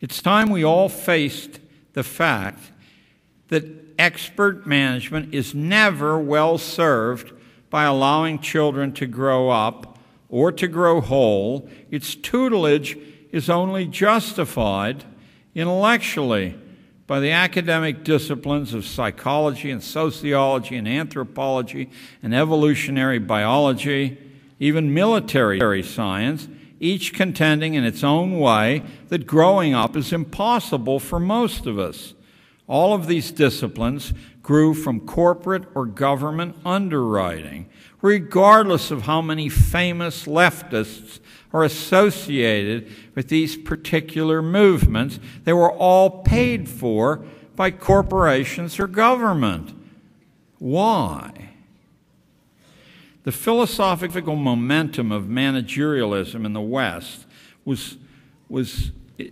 It's time we all faced the fact that expert management is never well served by allowing children to grow up or to grow whole. Its tutelage is only justified intellectually by the academic disciplines of psychology and sociology and anthropology and evolutionary biology, even military science, each contending in its own way that growing up is impossible for most of us. All of these disciplines grew from corporate or government underwriting, regardless of how many famous leftists are associated with these particular movements. They were all paid for by corporations or government. Why? The philosophical momentum of managerialism in the West was,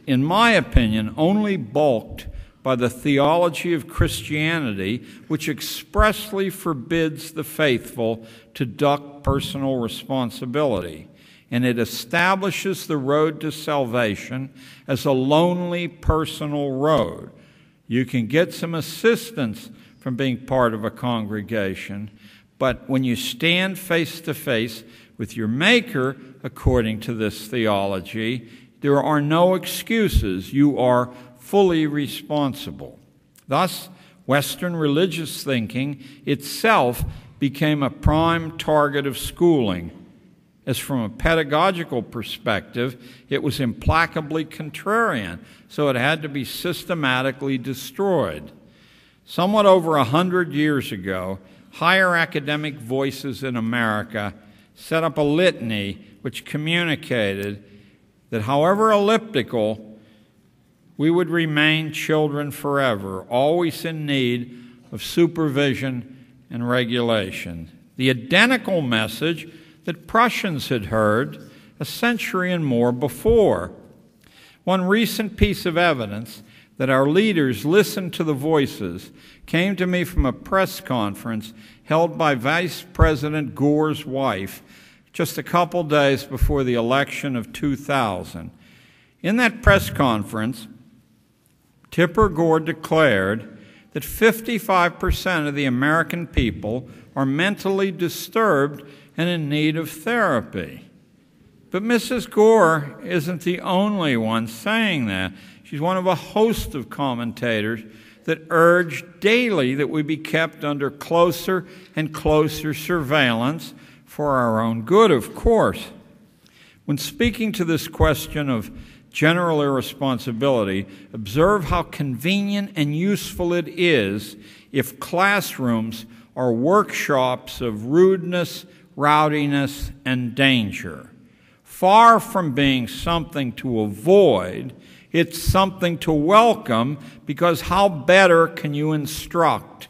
in my opinion, only bulked by the theology of Christianity, which expressly forbids the faithful to duck personal responsibility, and it establishes the road to salvation as a lonely personal road. You can get some assistance from being part of a congregation, but when you stand face to face with your Maker, according to this theology, there are no excuses. You are fully responsible. Thus, Western religious thinking itself became a prime target of schooling, as from a pedagogical perspective, it was implacably contrarian, so it had to be systematically destroyed. Somewhat over 100 years ago, higher academic voices in America set up a litany which communicated that however elliptical, we would remain children forever, always in need of supervision and regulation. The identical message that Prussians had heard a century and more before. One recent piece of evidence that our leaders listened to the voices came to me from a press conference held by Vice President Gore's wife just a couple days before the election of 2000. In that press conference, Tipper Gore declared that 55% of the American people are mentally disturbed and in need of therapy. But Mrs. Gore isn't the only one saying that. She's one of a host of commentators that urge daily that we be kept under closer and closer surveillance for our own good, of course. When speaking to this question of general irresponsibility, observe how convenient and useful it is if classrooms are workshops of rudeness, rowdiness, and danger. Far from being something to avoid, it's something to welcome, because how better can you instruct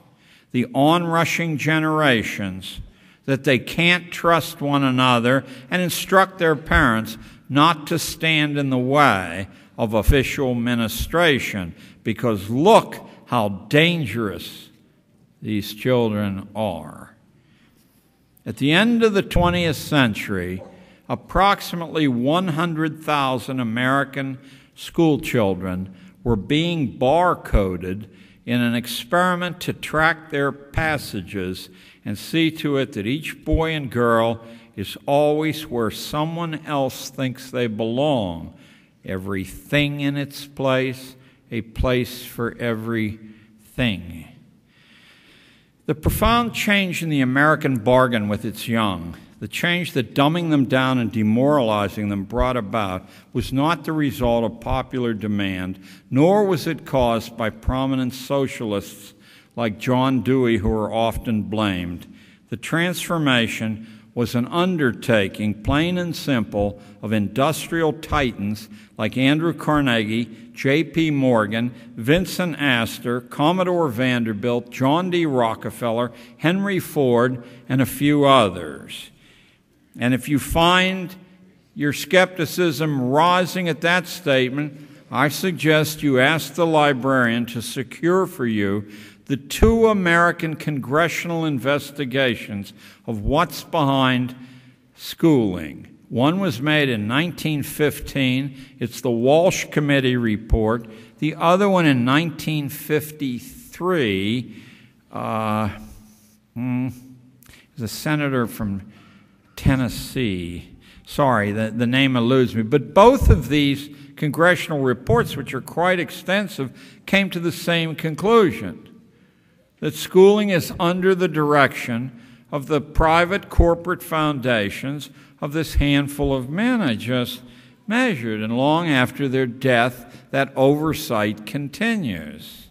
the onrushing generations that they can't trust one another and instruct their parents not to stand in the way of official ministration, because look how dangerous these children are. At the end of the 20th century, approximately 100,000 American school children were being barcoded in an experiment to track their passages and see to it that each boy and girl is always where someone else thinks they belong. Everything in its place, a place for everything. The profound change in the American bargain with its young, the change that dumbing them down and demoralizing them brought about, was not the result of popular demand, nor was it caused by prominent socialists like John Dewey, who are often blamed. The transformation was an undertaking, plain and simple, of industrial titans like Andrew Carnegie, J.P. Morgan, Vincent Astor, Commodore Vanderbilt, John D. Rockefeller, Henry Ford, and a few others. And if you find your skepticism rising at that statement, I suggest you ask the librarian to secure for you the 2 American congressional investigations of what's behind schooling. One was made in 1915. It's the Walsh Committee report. The other one in 1953 is a senator from Tennessee. Sorry, the name eludes me. But both of these congressional reports, which are quite extensive, came to the same conclusion, that schooling is under the direction of the private corporate foundations of this handful of men I just measured. And long after their death, that oversight continues.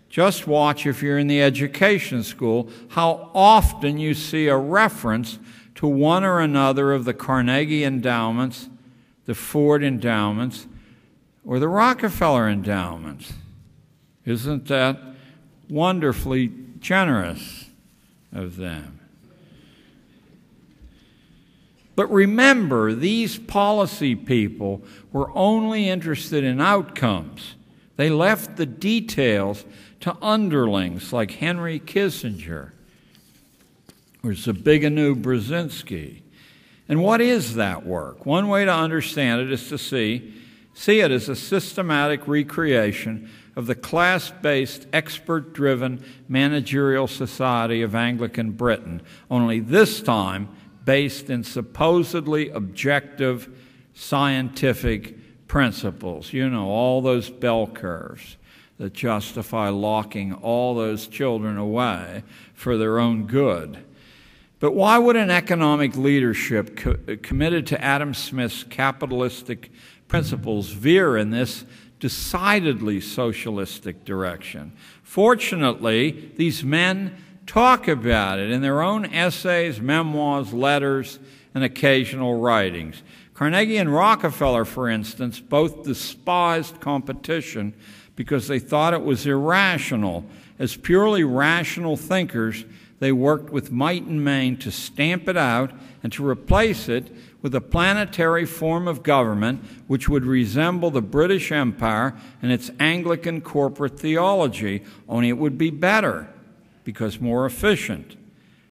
Just watch, if you're in the education school, how often you see a reference to one or another of the Carnegie endowments, the Ford endowments, or the Rockefeller endowments. Isn't that wonderfully generous of them? But remember, these policy people were only interested in outcomes. They left the details to underlings like Henry Kissinger or Zbigniew Brzezinski. And what is that work? One way to understand it is to see it as a systematic recreation of the class-based, expert-driven managerial society of Anglican Britain, only this time based in supposedly objective scientific principles. You know, all those bell curves that justify locking all those children away for their own good. But why would an economic leadership committed to Adam Smith's capitalistic principles veer in this decidedly socialistic direction? Fortunately, these men talk about it in their own essays, memoirs, letters, and occasional writings. Carnegie and Rockefeller, for instance, both despised competition because they thought it was irrational. As purely rational thinkers, they worked with might and main to stamp it out and to replace it with a planetary form of government which would resemble the British Empire and its Anglican corporate theology, only it would be better because more efficient.